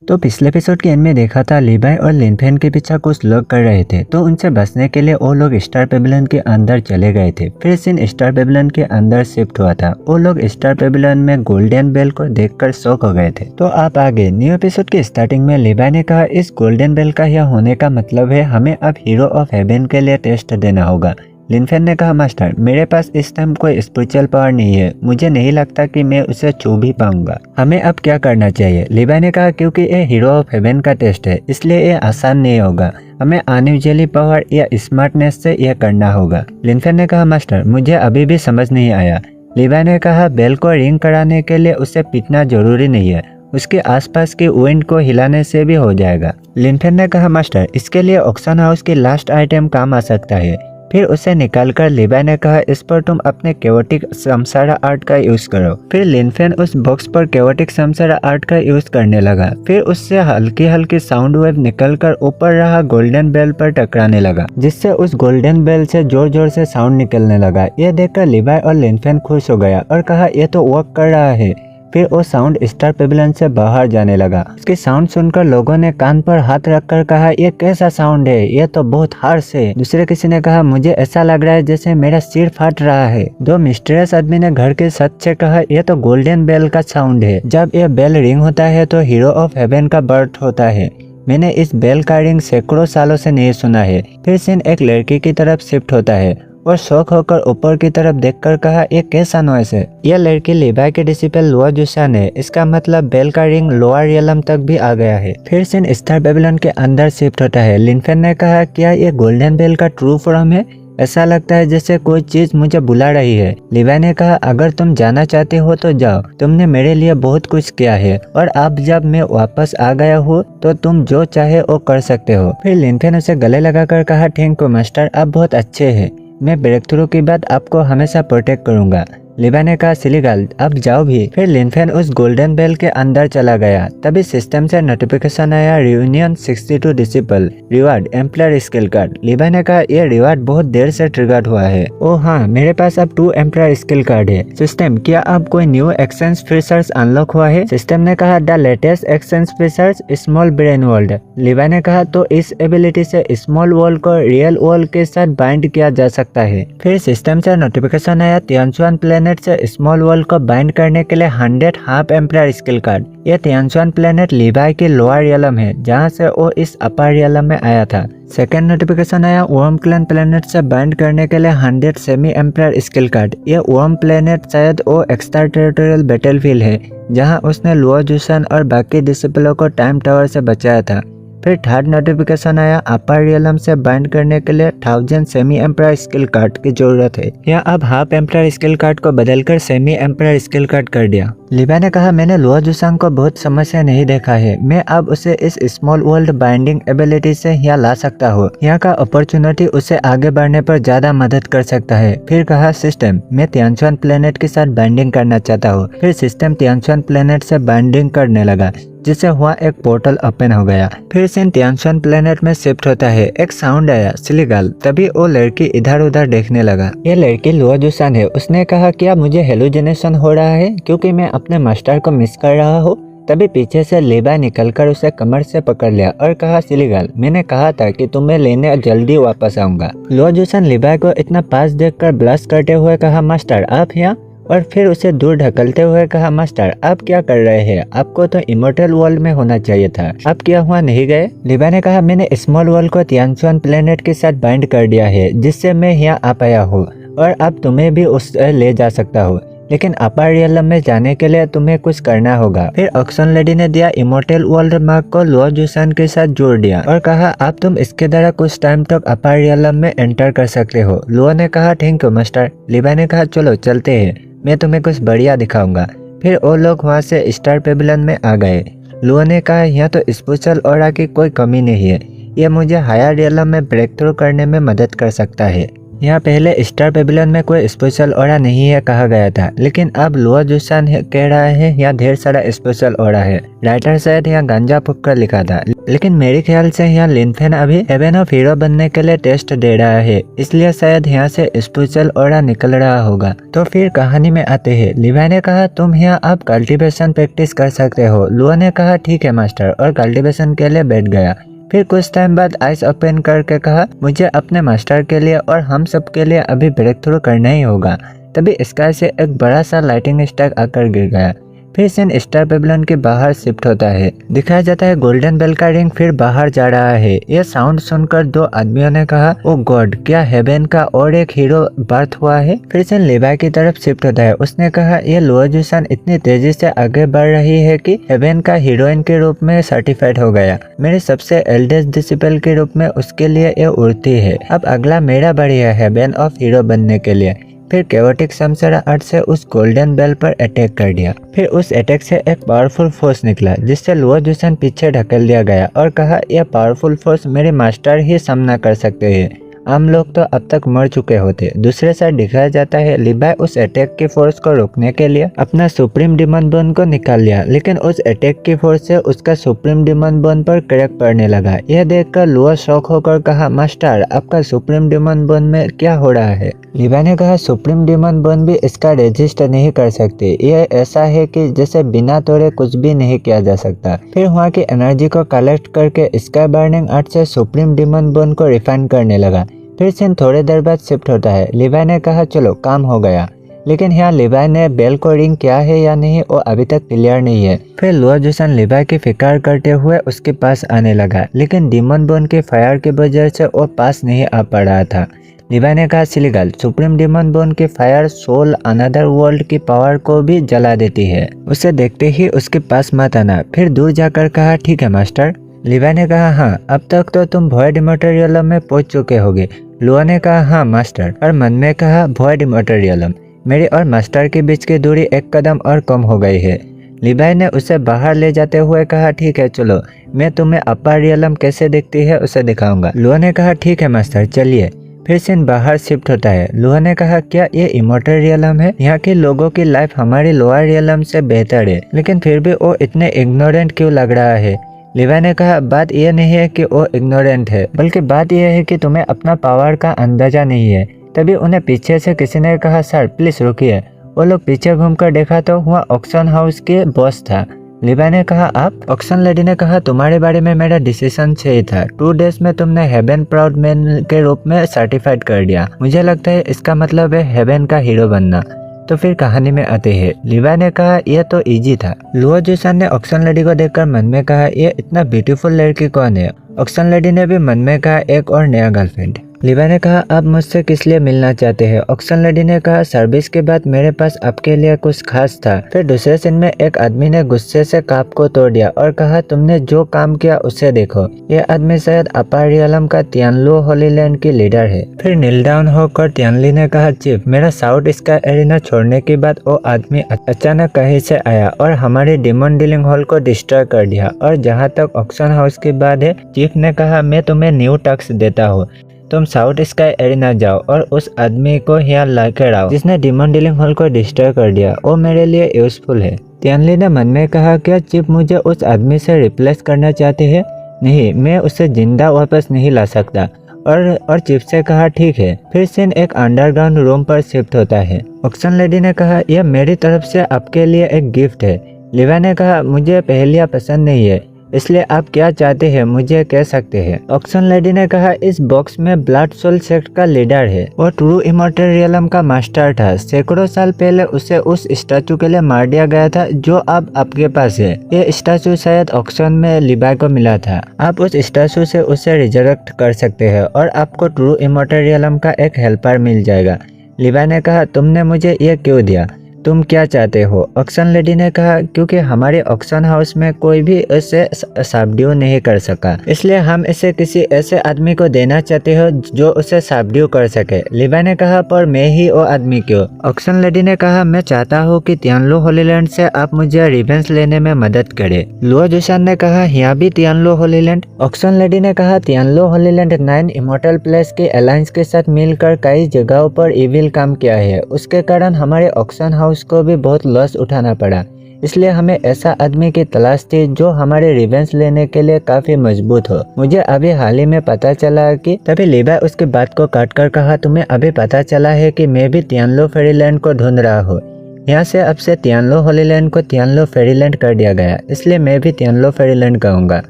तो पिछले एपिसोड के एंड में देखा था लीवाई और लिनफेन के पीछे कुछ लोग कर रहे थे, तो उनसे बचने के लिए वो लोग स्टार पेविलियन के अंदर चले गए थे। फिर सीन स्टार पेविलियन के अंदर शिफ्ट हुआ था। वो लोग स्टार पेविलियन में गोल्डन बेल को देखकर शॉक हो गए थे। तो आप आगे न्यू एपिसोड की स्टार्टिंग में लीवाई ने कहा इस गोल्डन बेल का यह होने का मतलब है हमें अब हीरो ऑफ हेवन के लिए टेस्ट देना होगा। लिनफेन ने कहा मास्टर मेरे पास इस टाइम कोई स्पिरिचुअल पावर नहीं है, मुझे नहीं लगता कि मैं उसे छू भी पाऊंगा। हमें अब क्या करना चाहिए? लीवाई ने कहा क्योंकि ये हीरो ऑफ हेवन का टेस्ट है इसलिए ये आसान नहीं होगा, हमें अनयूजुअली पावर या स्मार्टनेस से यह करना होगा। लिनफेन ने कहा मास्टर मुझे अभी भी समझ नहीं आया। लीवाई ने कहा बेल को रिंग कराने के लिए उसे पीटना जरूरी नहीं है, उसके आसपास की विंड को हिलाने से भी हो जाएगा। लिनफेन ने कहा मास्टर इसके लिए ऑक्शन हाउस की लास्ट आइटम काम आ सकता है। फिर उसे निकालकर लीवाई ने कहा इस पर तुम अपने केवोटिक समसारा आर्ट का यूज करो। फिर लिनफेन उस बॉक्स पर केवोटिक समसारा आर्ट का यूज करने लगा। फिर उससे हल्की हल्की साउंड वेव निकलकर ऊपर रहा गोल्डन बेल पर टकराने लगा, जिससे उस गोल्डन बेल से जोर जोर से साउंड निकलने लगा। यह देखकर लीवाई और लिनफेन खुश हो गया और कहा यह तो वर्क कर रहा है। फिर वो साउंड स्टार पेविलियन से बाहर जाने लगा। उसकी साउंड सुनकर लोगों ने कान पर हाथ रखकर कहा यह कैसा साउंड है, यह तो बहुत हार्श है। दूसरे किसी ने कहा मुझे ऐसा लग रहा है जैसे मेरा सिर फाट रहा है। दो मिस्टीरियस आदमी ने घर के छत से कहा यह तो गोल्डन बेल का साउंड है, जब यह बेल रिंग होता है तो हीरो ऑफ हेवन का बर्थ होता है। मैंने इस बेल का रिंग सैकड़ों सालों से नहीं सुना है। फिर सीन एक लड़की की तरफ शिफ्ट होता है और शौक होकर ऊपर की तरफ देखकर कहा ये कैसा नॉइस है। यह लड़की लीवाई के डिसिपल लुआ जुसान है, इसका मतलब बेल का रिंग लोअर रियलम तक भी आ गया है। फिर सीन स्टार पेविलियन के अंदर शिफ्ट होता है। लिनफेन ने कहा क्या ये गोल्डन बेल का ट्रू फॉर्म है? ऐसा लगता है जैसे कोई चीज मुझे बुला रही है। लीवाई ने कहा अगर तुम जाना चाहते हो तो जाओ, तुमने मेरे लिए बहुत कुछ किया है और अब जब मैं वापस आ गया हूँ तो तुम जो चाहे वो कर सकते हो। फिर लिनफेन उसे गले लगाकर कहा थैंक यू मास्टर, आप बहुत अच्छे हैं, मैं ब्रेक थ्रू के बाद आपको हमेशा प्रोटेक्ट करूंगा। लीवाई ने कहा सिली गर्ल अब जाओ भी। फिर लिनफेन उस गोल्डन बेल के अंदर चला गया। तभी सिस्टम से नोटिफिकेशन आया reunion 62 disciple reward एम्प्लयर skill card. लीवाई ने कहा यह रिवार्ड बहुत देर से ट्रिगर हुआ है। ओह हाँ, मेरे पास अब 2 एम्प्लयर स्किल कार्ड है। सिस्टम क्या अब कोई न्यू एक्सचेंज फीचर्स अनलॉक हुआ है? सिस्टम ने कहा the latest exchange features small brain world. लीवाई ने कहा तो इस एबिलिटी से स्मॉल वर्ल्ड को रियल वर्ल्ड के साथ बाइंड किया जा सकता है। फिर सिस्टम से नोटिफिकेशन आया तियानचुआन प्लेनेट से स्मॉल वर्ल्ड को बाइंड करने के लिए 100 हाफ एम्प्लयर स्किल कार्ड। यह तियानचुआन प्लेनेट लीवाई की लोअर रियलम है, जहां से वो इस अपर रियलम में आया था। सेकेंड नोटिफिकेशन आया वर्म क्लैन प्लेनेट से बाइंड करने के लिए 100 सेमी एम्प्लयर स्किल कार्ड। यह वर्म प्लेनेट शायद वो एक्स्ट्रा टेरिटोरियल बैटलफील्ड है जहां उसने लुआ जुसान और बाकी डिसिपलों को टाइम टावर से बचाया था। फिर थर्ड नोटिफिकेशन आया अपर रियलम से बाइंड करने के लिए 1000 सेमी एम्प्लयर स्किल कार्ड की जरूरत है। यह अब हाफ एम्प्लयर स्किल कार्ड को बदलकर सेमी एम्प्लयर स्किल कार्ड कर दिया। लीवाई ने कहा मैंने लुआ जुसान को बहुत समय से नहीं देखा है, मैं अब उसे इस स्मॉल वर्ल्ड बाइंडिंग एबिलिटी से यहाँ ला सकता हूँ। यहाँ का अपॉर्चुनिटी उसे आगे बढ़ने पर ज्यादा मदद कर सकता है। फिर कहा सिस्टम मैं तियानचुआन प्लेनेट के साथ बाइंडिंग करना चाहता हूँ। फिर सिस्टम तियानचुआन प्लेनेट से बाइंडिंग करने लगा, जिससे हुआ एक पोर्टल ओपन हो गया। फिर सीन तियानचुआन प्लेनेट में शिफ्ट होता है। एक साउंड आया सिली गर्ल। तभी वो लड़की इधर उधर देखने लगा। ये लड़की लुआ जुसान है। उसने कहा क्या मुझे हेलुसिनेशन हो रहा है क्योंकि मैं अपने मास्टर को मिस कर रहा हूँ? तभी पीछे से लीवाई निकलकर उसे कमर से पकड़ लिया और कहा सिली गर्ल मैंने कहा था कि तुम्हें लेने जल्दी वापस आऊंगा। लुआ जुसान लीवाई को इतना पास देखकर ब्लश करते हुए कहा मास्टर आप यहाँ, और फिर उसे दूर ढकलते हुए कहा मास्टर आप क्या कर रहे हैं? आपको तो इमोर्टल वर्ल्ड में होना चाहिए था, आप क्या हुआ नहीं गए? लीवाई ने कहा मैंने स्मॉल वर्ल्ड को तियानचुआन प्लेनेट के साथ बाइंड कर दिया है, जिससे मैं यहाँ आ पाया हूँ और अब तुम्हें भी उससे ले जा सकता हूँ, लेकिन अपर रियलम में जाने के लिए तुम्हें कुछ करना होगा। फिर ऑक्शन लेडी ने दिया इमोर्टल वर्ल्ड मार्क को लुआ जुसान के साथ जोड़ दिया और कहा अब तुम इसके द्वारा कुछ टाइम तक अपर रियलम में एंटर कर सकते हो। लुआ ने कहा थैंक यू मास्टर। लीवाई ने कहा चलो चलते हैं, मैं तुम्हें कुछ बढ़िया दिखाऊंगा। फिर वो लोग वहाँ से स्टार पेविलियन में आ गए। लुआ ने कहा यहाँ तो स्पेशल ऑरा की कोई कमी नहीं है, यह मुझे हायर रियलम में ब्रेक थ्रू करने में मदद कर सकता है। यहाँ पहले स्टार पेविलियन में कोई स्पेशल ऑरा नहीं है कहा गया था, लेकिन अब लुओ जुसान कह रहा है यहाँ ढेर सारा स्पेशल ऑरा है। राइटर शायद यहाँ गांजा फूक कर लिखा था, लेकिन मेरे ख्याल से यहाँ लिनफेन अभी हेवन ऑफ हीरो बनने के लिए टेस्ट दे रहा है, इसलिए शायद यहाँ से स्पेशल ऑरा निकल रहा होगा। तो फिर कहानी में आते हैं। लिवाई ने कहा तुम यहाँ अब कल्टीवेशन प्रैक्टिस कर सकते हो। लुओ ने कहा ठीक है मास्टर, और कल्टीवेशन के लिए बैठ गया। फिर कुछ टाइम बाद आइस ओपन करके कहा मुझे अपने मास्टर के लिए और हम सब के लिए अभी ब्रेक थ्रू करना ही होगा। तभी स्काई से एक बड़ा सा लाइटिंग स्टैक आकर गिर गया। फिर सीन स्टार पेविलियन के बाहर शिफ्ट होता है। दिखाया जाता है गोल्डन बेल का रिंग फिर बाहर जा रहा है। यह साउंड सुनकर दो आदमियों ने कहा ओ गॉड, क्या हेवन का और एक हीरो बर्थ हुआ है। फिर सीन लिवाई की तरफ शिफ्ट होता है। उसने कहा यह लुओ जुसान इतनी तेजी से आगे बढ़ रही है कि हेवन का हीरोइन के रूप में सर्टिफाइड हो गया। मेरे सबसे एल्डेस्ट डिसिपल के रूप में उसके लिए यह उड़ती है। अब अगला मेरा बारी है हेवन ऑफ हीरो बनने के लिए। फिर केवोटिक समसरा आर्ट से उस गोल्डन बेल पर अटैक कर दिया। फिर उस अटैक से एक पावरफुल फोर्स निकला जिससे लुओ जुसान पीछे ढकेल दिया गया और कहा यह पावरफुल फोर्स मेरे मास्टर ही सामना कर सकते हैं, आम लोग तो अब तक मर चुके होते। दूसरे साइड दिखाया जाता है लिवाई उस अटैक की फोर्स को रोकने के लिए अपना सुप्रीम डिमन बोन को निकाल लिया, लेकिन उस अटैक की फोर्स से उसका सुप्रीम डिमन बोन पर क्रैक पड़ने लगा। यह देखकर लुओ शॉक होकर कहा मास्टर आपका सुप्रीम डिमन बोन में क्या हो रहा है। लिवाई ने कहा सुप्रीम डिमन बोन भी इसका रेजिस्ट नहीं कर सकती। यह ऐसा है कि जैसे बिना तोड़े कुछ भी नहीं किया जा सकता। फिर वहाँ की एनर्जी को कलेक्ट करके स्काई बर्निंग आर्ट से सुप्रीम डिमन बोन को रिफाइन करने लगा। फिर सीन थोड़ी देर बाद शिफ्ट होता है। लिवाई ने कहा चलो काम हो गया, लेकिन यहाँ लिवाई ने बेल को रिंग किया है या नहीं वो अभी तक क्लियर नहीं है। फिर लुओ जुसान लिवाई की फिक्र करते हुए उसके पास आने लगा, लेकिन डिमन बोन के फायर की वजह से वो पास नहीं आ पा रहा था। लिवाई ने कहा silly girl, supreme demon bone की फायर सोल अनदर वर्ल्ड की पावर को भी जला देती है, उसे देखते ही उसके पास मत आना। फिर दूर जाकर कहा ठीक है मास्टर। लिवाई ने कहा हाँ, अब तक तो तुम वॉइड इमॉर्टल में पहुंच चुके होगे। लुओ ने कहा हाँ मास्टर, और मन में कहा वॉइड इमॉर्टल मेरे और मास्टर के बीच की दूरी एक कदम और कम हो गई है। लिवाई ने उसे बाहर ले जाते हुए कहा ठीक है चलो, मैं तुम्हें अपर रियलम कैसे दिखती है उसे दिखाऊंगा। लुओ ने कहा ठीक है मास्टर चलिए। फिर सीन बाहर शिफ्ट होता है। लुओ ने कहा क्या ये इमॉर्टल रियलम है? यहाँ के लोगों की लाइफ हमारी लोअर रियलम से बेहतर है, लेकिन फिर भी वो इतने इग्नोरेंट क्यों लग रहा है। लिवाई ने कहा बात यह नहीं है कि वो इग्नोरेंट है, बल्कि बात यह है कि तुम्हें अपना पावर का अंदाजा नहीं है। तभी उन्हें पीछे से किसी ने कहा सर प्लीज रुकिए। वो लोग पीछे घूमकर देखा तो वहाँ ऑक्शन हाउस के बॉस था। लिवाई ने कहा आप? ऑक्शन लेडी ने कहा तुम्हारे बारे में मेरा डिसीजन सही था। 2 डेज में तुमने हेवन प्राउड मैन के रूप में सर्टिफाइड कर दिया। मुझे लगता है इसका मतलब है हेवन का हीरो बनना। तो फिर कहानी में आते हैं। लिवाई ने कहा यह तो इजी था। लुओ जुसान ने ऑक्शन लेडी को देखकर मन में कहा यह इतना ब्यूटीफुल लड़की कौन है। ऑक्शन लेडी ने भी मन में कहा एक और नया गर्लफ्रेंड। लिवाई ने कहा आप मुझसे किस लिए मिलना चाहते हैं। ऑक्शन लेडी ने कहा सर्विस के बाद मेरे पास आपके लिए कुछ खास था। फिर दूसरे सीन में एक आदमी ने गुस्से से कप को तोड़ दिया और कहा तुमने जो काम किया उसे देखो। यह आदमी शायद अपर रियलम का तियानलू होली लैंड की लीडर है। फिर नील डाउन होकर तियानली ने कहा चीफ मेरा साउथ स्काई एरिना छोड़ने के बाद वो आदमी अचानक कहीं से आया और हमारे डिमन डीलिंग हॉल को डिस्ट्रॉय कर दिया। और जहाँ तक ऑक्शन हाउस की बात है, चीफ ने कहा मैं तुम्हें न्यू टास्क देता हूँ, तुम साउथ स्काई एरिना जाओ और उस आदमी को यहाँ लाकर आओ जिसने डिमन डीलिंग हॉल को डिस्ट्रॉय कर दिया। वो मेरे लिए यूजफुल है। तियानली ने मन में कहा क्या चीफ मुझे उस आदमी से रिप्लेस करना चाहते हैं? नहीं, मैं उसे जिंदा वापस नहीं ला सकता। और चीफ से कहा ठीक है। फिर सीन एक अंडरग्राउंड रूम पर शिफ्ट होता है। ऑक्शन लेडी ने कहा यह मेरी तरफ से आपके लिए एक गिफ्ट है। लिवाई ने कहा मुझे पहेलियां पसंद नहीं है, इसलिए आप क्या चाहते हैं मुझे कह सकते हैं। ऑक्शन लेडी ने कहा इस बॉक्स में ब्लड सोल सेक्ट का लीडर है। वो ट्रू इमॉर्टल रियलम का मास्टर था। सैकड़ों साल पहले उसे उस स्टैचू के लिए मार दिया गया था जो अब आपके पास है। ये स्टैचू शायद ऑक्शन में लिवाई को मिला था। आप उस स्टैचू से उसे रिजरेक्ट कर सकते हैं और आपको ट्रू इमॉर्टल रियलम का एक हेल्पर मिल जाएगा। लिवाई ने कहा तुमने मुझे ये क्यों दिया? तुम क्या चाहते हो? ऑक्शन लेडी ने कहा, क्योंकि हमारे ऑक्शन हाउस में कोई भी इसे सबड्यू नहीं कर सका, इसलिए हम इसे किसी ऐसे आदमी को देना चाहते हो जो उसे सबड्यू कर सके। लिवाई ने कहा, पर मैं ही वो आदमी क्यों? ऑक्शन लेडी ने कहा, मैं चाहता हूँ कि तियानलो होलीलैंड से आप मुझे रिवेंज लेने में मदद करे। लुओ जुशान ने कहा, यहाँ भी तियानलो होलीलैंड? ऑक्शन लेडी ने कहा, तियानलो होलीलैंड 9 इमॉर्टल प्लेस के अलायंस के साथ मिलकर कई जगहों पर इविल काम किया है। उसके कारण हमारे ऑक्शन हाउस को भी बहुत लॉस उठाना पड़ा, इसलिए हमें ऐसा आदमी की तलाश थी जो हमारे रिवेंज लेने के लिए काफी मजबूत हो। मुझे अभी हाल ही में पता चला कि तभी लिवाई उसकी बात को काट कर कहा, तुम्हें अभी पता चला है कि मैं भी तियानलो फेरीलैंड को ढूंढ रहा हूँ। यहाँ से अब से तियानलो होलीलैंड को तियानलो फेरीलैंड कर दिया गया, इसलिए मैं भी तियानलो फेरीलैंड कहूँगा।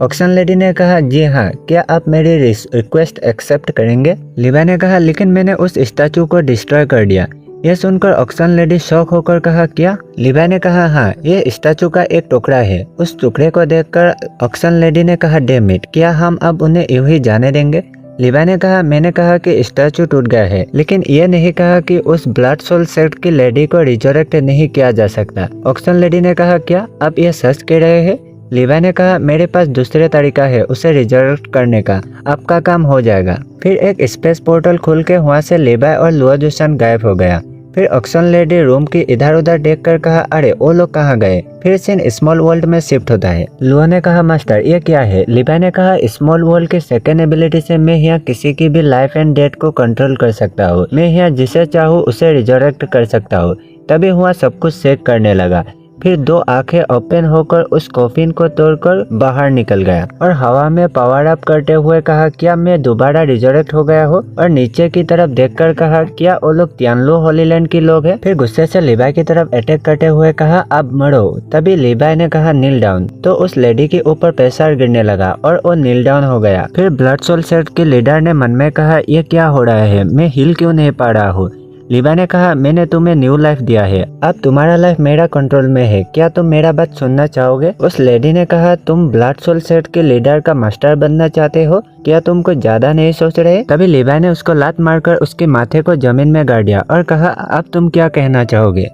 ऑक्शन लेडी ने कहा, जी हाँ, क्या आप मेरी रिक्वेस्ट एक्सेप्ट करेंगे? लिवाई ने कहा, लेकिन मैंने उस स्टैचू को डिस्ट्रॉय कर दिया। यह सुनकर ऑक्शन लेडी शॉक होकर कहा, क्या? लिवाई ने कहा, हाँ, ये स्टैचू का एक टुकड़ा है। उस टुकड़े को देखकर ऑक्शन लेडी ने कहा, डैम इट, क्या हम अब उन्हें यूं ही जाने देंगे? लिवाई ने कहा, मैंने कहा कि स्टैचू टूट गया है, लेकिन ये नहीं कहा कि उस ब्लड सोल सेक्ट की लेडी को रिजरेक्ट नहीं किया जा सकता। ऑक्शन लेडी ने कहा, क्या आप ये सच कह रहे हैं? लिवाई ने कहा, मेरे पास दूसरे तरीका है उसे रिजरेक्ट करने का, आपका काम हो जाएगा। फिर एक स्पेस पोर्टल खुल के वहाँ से लिवाई और लुओ जुशान गायब हो गया। फिर ऑक्शन लेडी रूम की इधर उधर देखकर कहा, अरे वो लोग कहाँ गए? फिर सीन स्मॉल वर्ल्ड में शिफ्ट होता है। लुओ ने कहा, मास्टर ये क्या है? लिवाई ने कहा, स्मॉल वर्ल्ड की सेकेंड एबिलिटी से मैं यहाँ किसी की भी लाइफ एंड डेथ को कंट्रोल कर सकता हूँ। मैं यहाँ जिसे चाहूँ उसे रिजरेक्ट कर सकता हूँ। तभी वहाँ सब कुछ चेक करने लगा। फिर 2 आंखें ओपन होकर उस कॉफिन को तोड़कर बाहर निकल गया और हवा में पावर अप करते हुए कहा, क्या मैं दोबारा रिजरेक्ट हो गया हूँ? और नीचे की तरफ देखकर कहा, क्या वो लोग तियानलो होलीलैंड के लोग हैं? फिर गुस्से से लिवाई की तरफ अटैक करते हुए कहा, अब मरो। तभी लिवाई ने कहा, नील डाउन। तो उस लेडी के ऊपर प्रेशर गिरने लगा और वो नील डाउन हो गया। फिर ब्लड सोल सेक्ट के लीडर ने मन में कहा, ये क्या हो रहा है? मैं हिल क्यों नहीं पा रहा हूँ? लिवाई ने कहा, मैंने तुम्हें न्यू लाइफ दिया है, अब तुम्हारा लाइफ मेरा कंट्रोल में है, क्या तुम मेरा बात सुनना चाहोगे? उस लेडी ने कहा, तुम ब्लड सोल सेक्ट के लीडर का मास्टर बनना चाहते हो? क्या तुम कुछ ज्यादा नहीं सोच रहे? तभी लिवाई ने उसको लात मारकर उसके माथे को जमीन में गाड़ दिया और कहा, अब तुम क्या कहना चाहोगे?